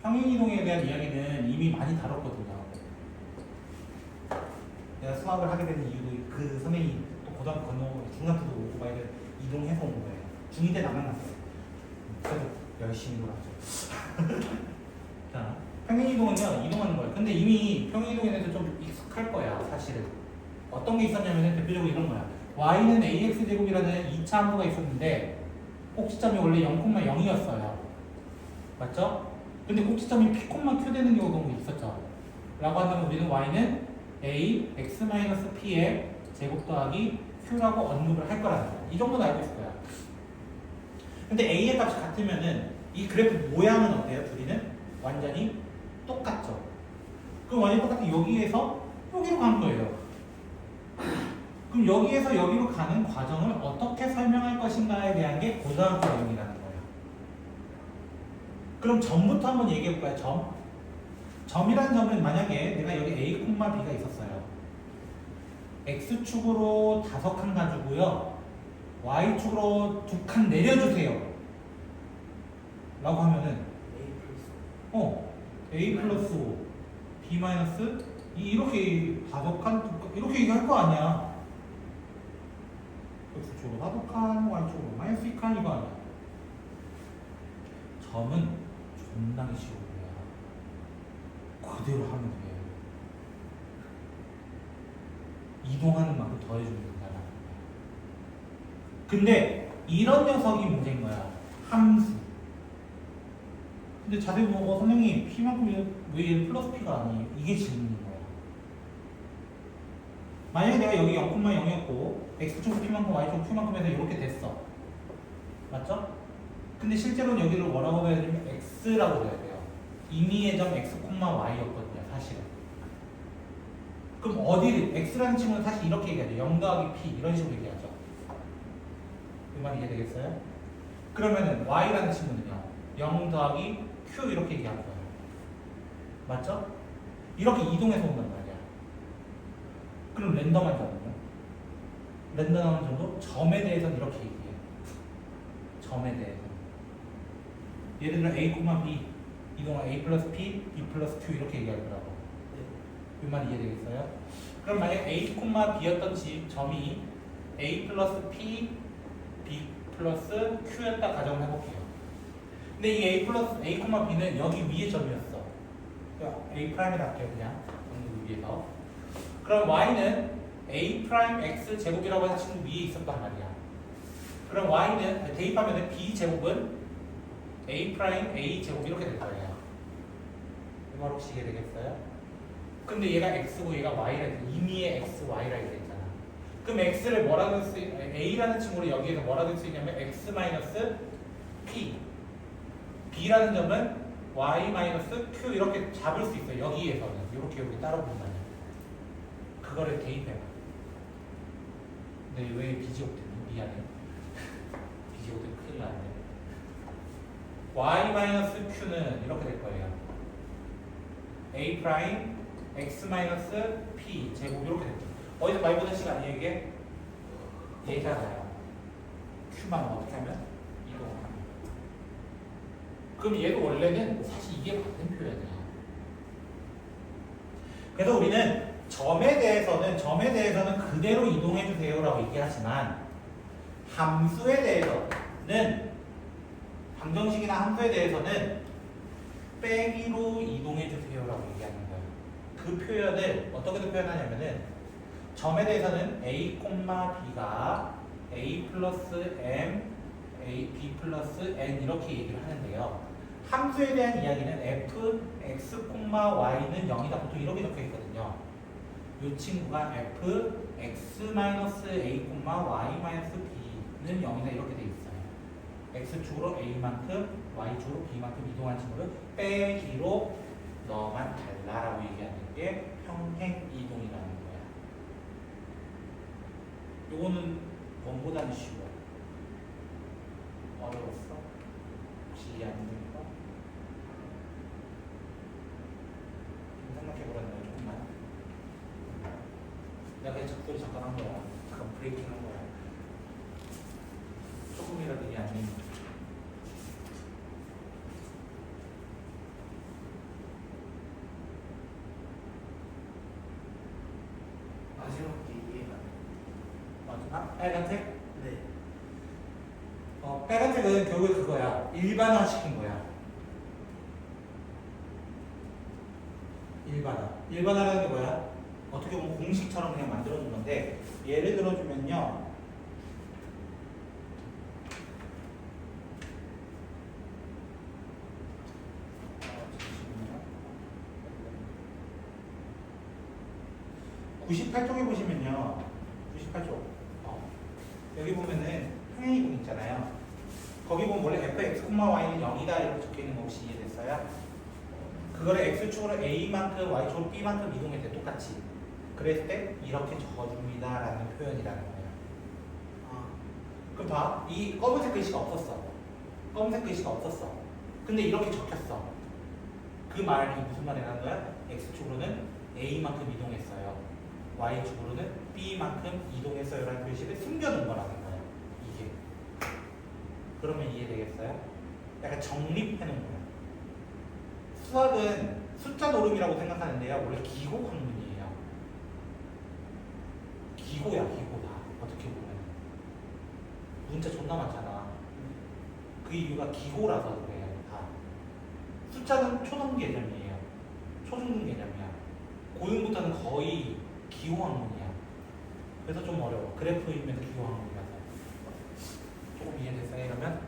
평행이동에 대한 이야기는 이미 많이 다뤘거든요. 내가 수학을 하게 된 이유도 그 선생님이 또 고등학교 건너고 중학교도 오고 막 이래 이동해서 온 거예요. 중2 때 나만 났어요. 그래서 열심히 놀았죠. 자, 평행이동은요, 이동하는 거예요. 근데 이미 평행이동에 대해서 좀 익숙할 거야, 사실은. 어떤 게 있었냐면 대표적으로 이런 거야. y는 ax제곱이라는 2차 함수가 있었는데 꼭지점이 원래 0,0이었어요. 맞죠? 근데 꼭지점이 p,q 되는 경우가 너무 있었죠. 라고 한다면 우리는 y는 a x-p의 제곱 더하기 q라고 언급을 할 거라는 거야. 이 정도는 알고 있을 거야. 근데 a의 값이 같으면은 이 그래프 모양은 어때요? 둘이는 완전히 똑같죠. 그럼 완전히 똑같은 여기에서 여기로 가는 거예요. 그럼 여기에서 여기로 가는 과정을 어떻게 설명할 것인가에 대한 게 고등학교 내용이라는 거예요. 그럼 점부터 한번 얘기해 볼까요? 점. 점이라는 점은 만약에 내가 여기 a, b가 있었어요. x축으로 5칸 가지고요. y축으로 2칸 내려주세요. 라고 하면은 a 플러스 5, b 마이너스 이렇게 5칸 이렇게 얘기할 거 아니야. x축으로 5칸, y축으로 마이너스 2칸 이거 아니야. 점은 존나게 쉬워요. 그대로 하면 돼요. 이동하는 만큼 더해주면 된다는 거야. 근데 이런 녀석이 문제인 거야. 함수. 근데 자세히 보고 선생님 P만큼 왜 플러스 P가 아니에요? 이게 질문인 거야. 만약에 내가 여기 0,0이었고 X축 P만큼 Y축 Q만큼 해서 이렇게 됐어. 맞죠? 근데 실제로는 여기를 뭐라고 해야 되냐면 X라고 해야 돼요. 임의의 점 X, Y였거든요. 사실은. 그럼 어디를 X라는 친구는 사실 이렇게 얘기하죠. 0 더하기 P 이런 식으로 얘기하죠. 그 말 이해되겠어요? 그러면은 Y라는 친구는요. 0 더하기 Q 이렇게 얘기하는 거예요. 맞죠? 이렇게 이동해서 온단 말이야. 그럼 랜덤한 점은요? 랜덤한 점도 점에 대해서는 이렇게 얘기해요. 점에 대해서. 예를 들어 A, B 이동한 A 플러스 P, B 플러스 Q 이렇게 얘기할 거라고. 이 말 이해되겠어요? 그럼 만약 A, B였던 점이 A 플러스 P, B 플러스 Q였다 가정을 해볼게요. 근데 이 A 플러스 A, B는 여기 위에 점이었어. A 프라임에 đặt게요 그냥 여기 위에서. 그럼 Y는 A 프라임 X 제곱이라고 하는 친구 위에 있었단 말이야. 그럼 Y는 대입하면 B 제곱은 A 프라임 A 제곱 이렇게 될 거예요. 이 말 혹시 이해되겠어요? 근데 얘가 X고 얘가 Y라 임의의 X, Y라 이랬잖아. 그럼 X를 뭐라고 쓸 수 A라는 친구를 여기에서 뭐라고 쓸 수 있냐면 X 마이너스 P B라는 점은 Y 마이너스 Q 이렇게 잡을 수 있어요. 여기에서는 이렇게 여기 따로 본다면 그거를 대입해봐. 근데 왜 비지옥되니? 미안해. 비지옥되면 큰일 나네. Y 마이너스 Q는 이렇게 될 거예요. A 프라임 X 마이너스 P 제곱 이렇게 될 거예요. 어디서 많이 보는 시간 아니에요 이게? 얘잖아요. Q만 어떻게 하면? 이동하면. 그럼 얘도 원래는 사실 이게 같은 표현이야. 그래서 우리는 점에 대해서는 그대로 이동해 주세요라고 얘기하지만 함수에 대해서는 방정식이나 함수에 대해서는 빼기로 이동해 주세요라고 얘기하는 거예요. 그 표현을 어떻게 표현하냐면은 점에 대해서는 A, B가 A 플러스 M, B 플러스 N 이렇게 얘기를 하는데요. 함수에 대한 이야기는 F, X, Y는 0이다. 보통 이렇게 적혀 있거든요. 이 친구가 F, X-A, Y-B는 0이다. 이렇게 돼 있어요. X축으로 A만큼, Y축으로 B만큼 이동한 친구를 빼기로 너만 달라라고 얘기하는 게 평행이동이라는 거야. 요거는 원보다는 쉬워. 어려웠어? 혹시 이해 안 됩니까? 생각해보라는 조금만. 내가 그냥 적절히 잠깐 한 거야. 잠깐 브레이킹 한 거야. 조금이라도 이해 안 되니까. 빨간색? 네. 빨간색은 결국에 그거야. 일반화 시킨 거야. 일반화라는 게 뭐야? 어떻게 보면 공식처럼 그냥 만들어준 건데, 예를 들어주면요. 98쪽에 보시면요. 98쪽. 여기 보면은 평행이동 있잖아요. 거기 보면 원래 fx, y는 0이다 이렇게 적혀 있는 거 혹시 이해됐어요? 그거를 x축으로 a만큼 y축으로 b만큼 이동할 때 똑같이. 그랬을 때 이렇게 적어줍니다라는 표현이라는 거예요. 그럼 봐. 이 검은색 글씨가 없었어. 검은색 글씨가 없었어. 근데 이렇게 적혔어. 그 말이 무슨 말이라는 거야? x축으로는 a만큼 이동했어요. y축으로는 b만큼 이동했어요 라는 글씨를 숨겨둔 거라는 거예요. 이게. 그러면 이해되겠어요? 약간 정립해 놓은 거예요. 수학은 숫자 노름이라고 생각하는데요. 원래 기호 학문이에요. 기호야, 기호다. 어떻게 보면. 문자 존나 많잖아. 그 이유가 기호라서 그래요. 다. 숫자는 초등 개념이에요. 초중등 개념이야. 고등부터는 거의 기호 학문이야. 그래서 좀 어려워. 그래프이면서 기호 학문이라서. 조금 이해됐어요? 이러면?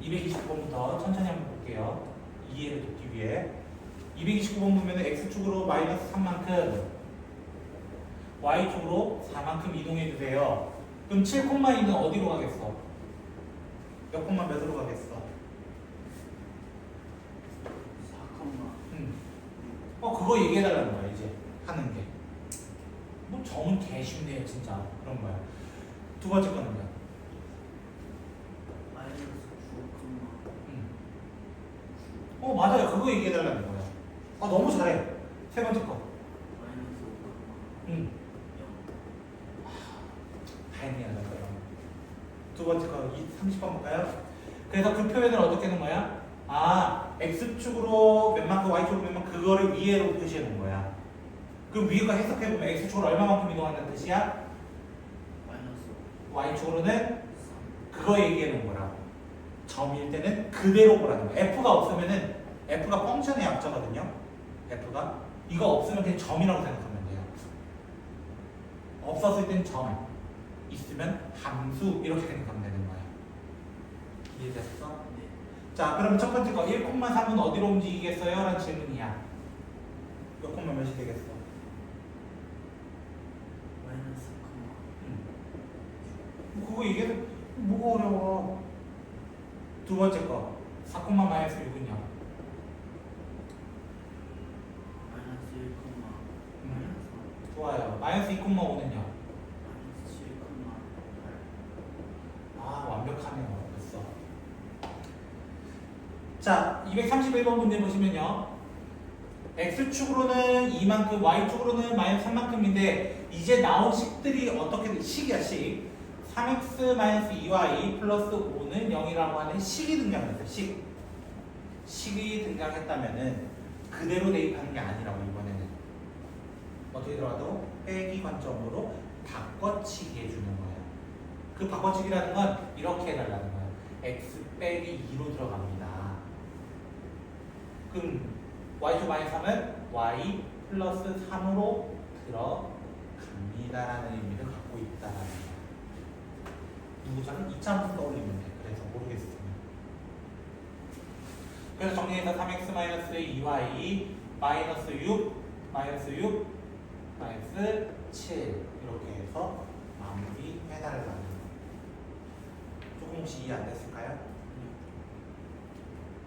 229번부터 천천히 한번 볼게요. 이해를 돕기 위해. 229번 보면 x축으로 마이너스 3만큼, y축으로 4만큼 이동해주세요. 그럼 7,2는 어디로 가겠어? 몇 콤마 몇으로 가겠어? 4,6. 그거 얘기해달라는 거야, 이제. 하는 게. 뭐 정은 개 쉽네요, 진짜. 그런 거야. 두 번째 거는요? 마이너스 9,9. 맞아요. 그거 얘기해달라는 거야. 너무 잘해. 세 번째 거. 마이너스 5,0. 응. 다 했네요, 거예요. 두 번째 거, 30번 볼까요? 그래서 그 표현을 어떻게 하는 거야? x축으로 몇만큼, y축으로 몇만큼, 그거를 위에로 표시해 놓은 거야. 그럼 위에 거 해석해보면 x축으로 얼마만큼 이동한다는 뜻이야? 마이너스 y축으로는 그거 얘기해 놓은 거라고. 점일 때는 그대로 보라는 거야. f가 없으면은, f가 펑션의 약자거든요. f가. 이거 없으면 그냥 점이라고 생각하면 돼요. 없었을 땐 점. 있으면 함수. 이렇게 생각하면 되는 거야. 이해됐어? 네. 자, 그럼 첫 번째 거 1,3은 어디로 움직이겠어요? 라는 질문이야. 몇 콤마 몇이 되겠어? 마이너스 9. 그거 얘기해도 뭐가 어려워. 두 번째 거 4, 마이너스 6은요? 마이너스 1, 마이너스 좋아요. 마이너스 2,5는요? 마이너스 7, 8. 완벽하네요. 됐어. 자, 231번 문제 보시면요. x축으로는 2만큼, y축으로는 마이너스 3만큼인데 이제 나온 식들이 어떻게 식이야, 식. 3x 마이너스 2y 플러스 5는 0이라고 하는 식이 등장했어요. 식이 등장했다면은 그대로 대입하는 게 아니라고 이번에는 어떻게 들어가도 빼기 관점으로 바꿔치기 해주는 거예요. 그 바꿔치기라는 건 이렇게 해달라는 거예요. x 빼기 2로 들어갑니다. 그럼 y 마이너스 3은 y 플러스 3으로 들어갑니다라는 의미를 갖고 있다라는 거예요. 누구처럼 2차 함수 떠올리면 돼. 그래서 모르겠으면. 그래서 정리해서 3x 마이너스 2y 마이너스 6 마이너스 6 마이너스 7 이렇게 해서 마무리 해달라는 거예요. 조금 혹시 이해 안 됐을까요?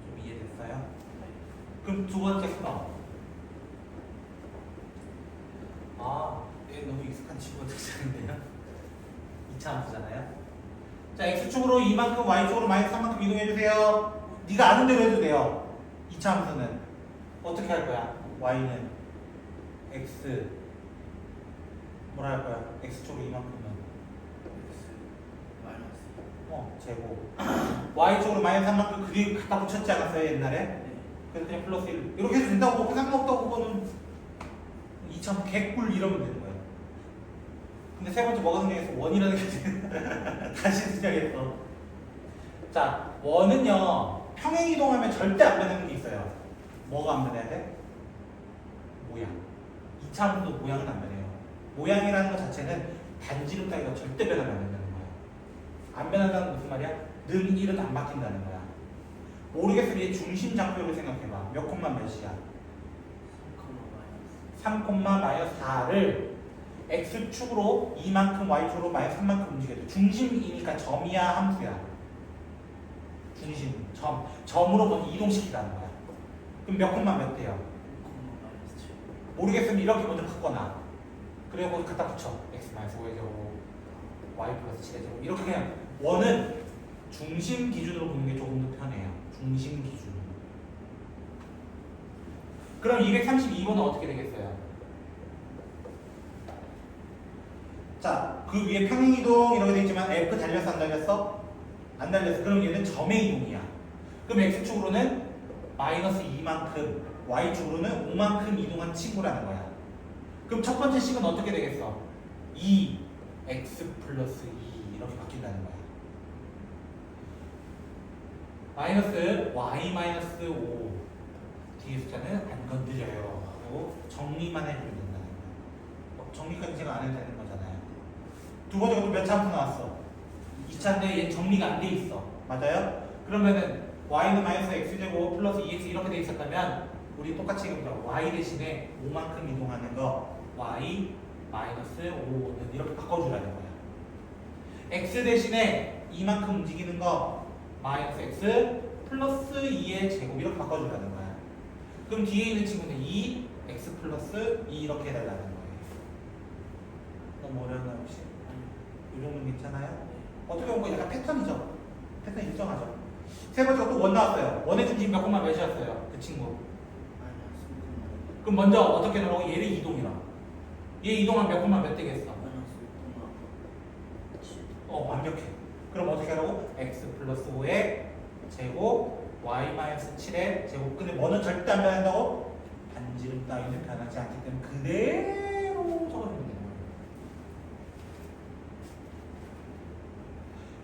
좀 이해됐어요? 그럼 두 번째 수너. 얘 너무 익숙한 친구 특징인데요. 2차 함수잖아요. 자, x축으로 2만큼, y축으로 마이너스 3만큼 이동해주세요. 네가 아는 대로 해도 돼요. 2차 함수는 어떻게 할 거야? y는 x 뭐라 할 거야? x축으로 2만큼은 마이너스. 제곱 y축으로 마이너스 3만큼 그 뒤에 갖다 붙였지 않았어요 옛날에? 네. 그래서 그냥 플러스 1 이렇게 해도 된다고 상관없다고 그거는 2차 개꿀 이러면 되는 거예요. 근데 세 번째 뭐가 등장했어? 원이라는 게 다시 등장했어. 자, 원은요 평행 이동하면 절대 안 변하는 게 있어요. 뭐가 안 변해야 돼? 모양. 2차 함수도 모양은 안 변해요. 모양이라는 것 자체는 반지름 따위가 절대 변하면 안 된다는 거야. 안 변한다는 건 무슨 말이야? 는 1은 안 바뀐다는 거야. 모르겠으면 얘 중심 좌표를 생각해봐. 몇 콤마 몇이야? 3,-4를 x축으로 2만큼 y축으로 마이너스 3만큼 움직여야 돼. 중심이니까 점이야 함수야. 중심, 점으로 먼저 이동시키라는 거야. 그럼 몇 콤마 몇 돼요? 모르겠으면 이렇게 먼저 바꿔놔. 그리고 갖다 붙여. x 마이너스 5제곱 y 플러스 7제곱 이렇게 그냥 원은 중심 기준으로 보는 게 조금 더 편해요. 중심 기준. 그럼 232번은 어떻게 되겠어요? 자, 그 위에 평행이동 이렇게 되어 있지만 F 달렸어 안 달렸어? 안 달렸어. 그럼 얘는 점의 이동이야. 그럼 X축으로는 마이너스 2만큼 Y축으로는 5만큼 이동한 친구라는 거야. 그럼 첫 번째 식은 어떻게 되겠어? 2X 플러스 2 이렇게 바뀐다는 거야. 마이너스 Y 마이너스 5 뒤에 숫자는 안 건드려요. 하고 정리만 해주면 된다는 거야. 정리까지 제가 안 해도 되는 거잖아요. 두 번째 것도 몇 차 함수 나왔어? 2차인데 얘 정리가 안 돼 있어. 맞아요? 그러면은 y는 마이너스 x제곱 플러스 2x 이렇게 돼 있었다면 우리 똑같이 해보자. y 대신에 5만큼 이동하는 거 y 마이너스 5는 이렇게 바꿔주라는 거야. x 대신에 2만큼 움직이는 거 마이너스 x 플러스 2의 제곱 이렇게 바꿔주라는 거야. 그럼 뒤에 있는 친구는 2x 플러스 2 이렇게 해달라는 거예요. 너무 어려웠나 혹시? 이 정도는 괜찮아요? 어떻게 보면 약간 패턴이죠? 패턴 일정하죠? 세 번째 또 원 나왔어요. 원의 중심 몇 콤마 몇이었어요? 그 친구. 그럼 먼저 어떻게 넣으라고? 얘를 이동이라. 얘 이동하면 몇 콤마 몇 되겠어? 완벽해. 그럼 어떻게 하라고? x 플러스 5의 제곱 y 마이너스 7의 제곱. 근데 뭐는 절대 안 변한다고? 반지름 따위는 변하지 않기 때문에 그대로 적어주면 되는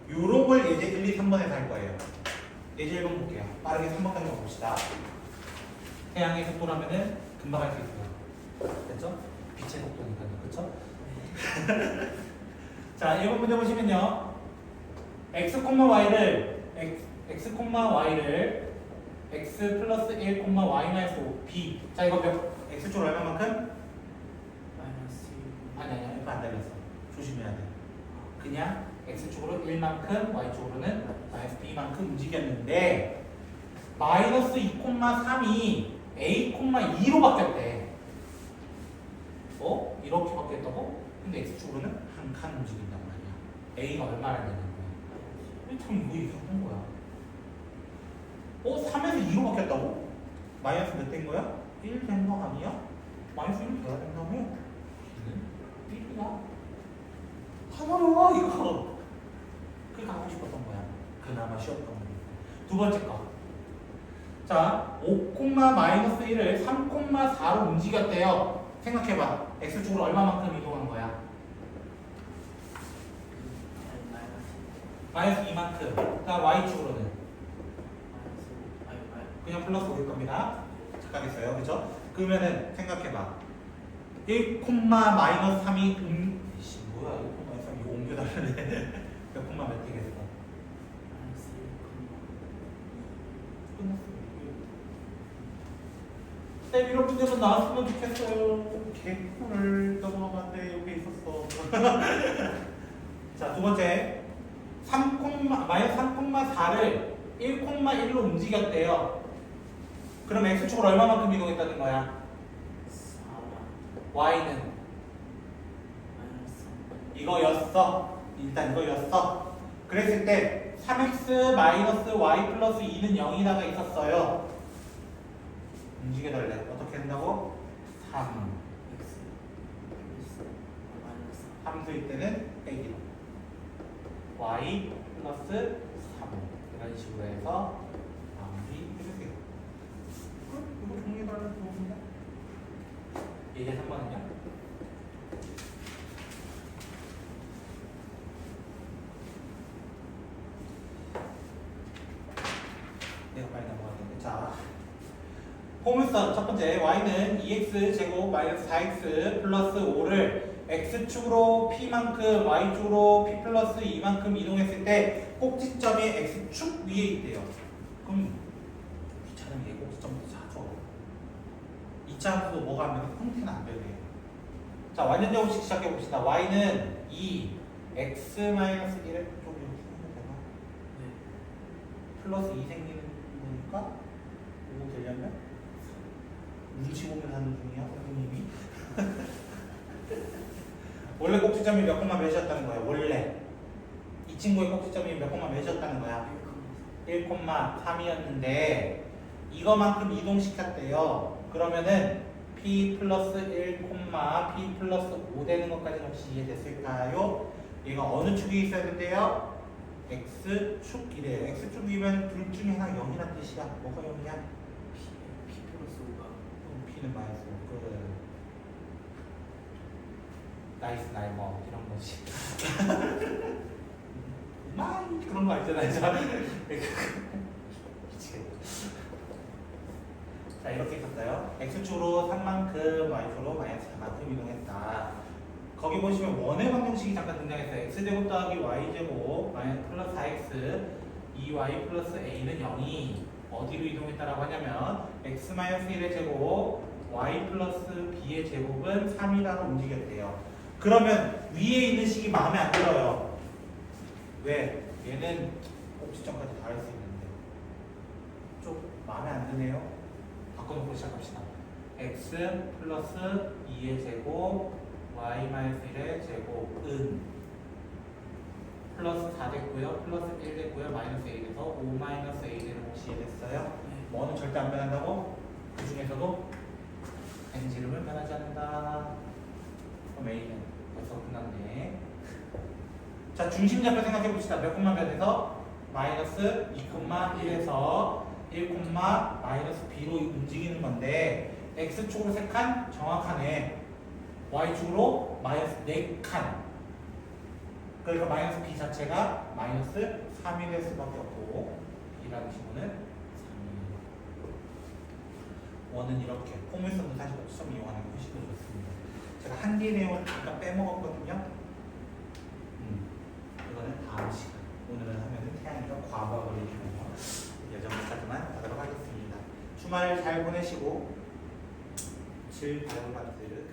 거예요. 요런 걸 예제 1, 2, 3번에서 할 거예요. 예제 1번 볼게요. 빠르게 3번까지 봅시다. 태양의 속도라면은 금방 할 수 있어요. 됐죠? 빛의 속도니까요. 그쵸? 자, 1번 문제 보시면요. x,y를 x 플러스 1, y 마이너스 5, b. 자, 이거 몇? x축으로 얼마만큼? 아니, 이거 안 달렸어. 조심해야 돼. 그냥 x축으로 1만큼, y축으로는 마이너스 b만큼 움직였는데 마이너스 2,3이 a,2로 바뀌었대. 이렇게 바뀌었다고? 근데 x축으로는 한 칸 움직인단 말이야. a가 얼마나 되는 거야? 참 이거 이상한 거야. 3에서 2로 바뀌었다고? 마이너스 몇 된 거야? 1 된 거 아니야? 마이너스 1 돼야 된다며? 1이야. 하나로 이거. 그게 하고 싶었던 거야. 그나마 쉬웠던 거야. 두 번째 거. 자, 5,-1을 3,4로 움직였대요. 생각해봐. x축으로 얼마만큼 이동한 거야? 마이너스 2만큼. 그다음 y축으로는 그냥 플러스 5일 겁니다. 착각했어요. 그죠? 그러면은 생각해봐. 1,-3이 뭐야? 1,-3이 옮겨달래. 몇 콤마 몇 되겠어? 쌤 이런 문제만 나왔으면 좋겠어요. 개꿀을 넘어가는데 여기 있었어. 자, 두 번째. 마이너스 3,4를 1,1로 움직였대요. 그럼 x축으로 얼마만큼 이동했다는 거야? y는 이거였어. 일단 이거였어. 그랬을 때 3x 마이너스 y 플러스 2는 0이다가 있었어요. 움직여달래. 어떻게 된다고? 3. 함수일 때는 빼기로. y 플러스 3. 이런 식으로 해서 마무리 해주세요. 이거 정리해달라는 부분입니다. 예제 3번은요? 포물선 첫 번째 y는 2x 제곱 마이너스 4x 플러스 5를 x축으로 p만큼 y축으로 p 플러스 2만큼 이동했을 때 꼭지점이 x축 위에 있대요. 그럼 귀찮은 게 꼭지점부터 자죠. 2차 함수도 뭐가 안 되면 형태는 안 되네요. 자, 완전 제곱식 시작해 봅시다. y는 2 x 마이너스 1에 좀 이렇게 하면 되나? 네. 플러스 2 생기는 거니까 5 되려면 눈치 보면 하는 중이야 선생님이. 원래 꼭지점이 몇 콤마 몇이었다는 거야. 원래 이 친구의 꼭지점이 몇 콤마 몇이었다는 거야. 1,3이었는데 이거만큼 이동시켰대요. 그러면은 p 플러스 1, p 플러스 5 되는 것까지 혹시 이해됐을까요? 얘가 어느 축에 있어야 된대요? x축이래요. x축이면 둘 중에 하나 0이란 뜻이야. 뭐가 0이야? P 플러스 5가 p는 마이너스 5. 나이스 나이 뭐 이런 거지. 그런 거 알잖아. 미치겠다. 자, 이렇게 있었어요. x축으로 3만큼, y축으로 마이너스 4만큼 이동했다. 거기 보시면 원의 방정식이 잠깐 등장했어요. x제곱 더하기 y제곱 마이너스 플러스 4x 2y 플러스 a는 0이 어디로 이동했다라고 하냐면 x 마이너스 1의 제곱 y 플러스 b의 제곱은 3이라고 움직였대요. 그러면 위에 있는 식이 마음에 안 들어요. 왜? 얘는 꼭지점까지 다 할 수 있는데 좀 마음에 안 드네요. 바꿔놓고 시작합시다. x 플러스 2의 제곱 y 마이너스 1의 제곱은 플러스 4 됐고요. 플러스 1 됐고요. 마이너스 1에서 5 마이너스 1을 혹시 이해됐어요? 뭐는 절대 안 변한다고? 그 중에서도 n지름은 변하지 않는다. 그럼 a는 벌써 끝났네. 자, 중심좌표 생각해 봅시다. 몇 콤마 몇에서? 마이너스 2,1에서 1, 마이너스 b로 움직이는 건데 x축으로 3칸 정확하네. y축으로 마이너스 4칸. 그러니까 마이너스 b 자체가 마이너스 3이 될 수밖에 없고 b라는 친구는 3이에요. 원은 이렇게 포물선도 사실 꼭지점 이용하는 게 훨씬 더 좋습니다. 제가 한 개의 내용을 잠깐 빼먹었거든요. 이거는 다음 시간. 오늘은 하면은 태양이가 과부하 걸리시는 거 예정까지만 하도록 하겠습니다. 주말 잘 보내시고 질 바른 것들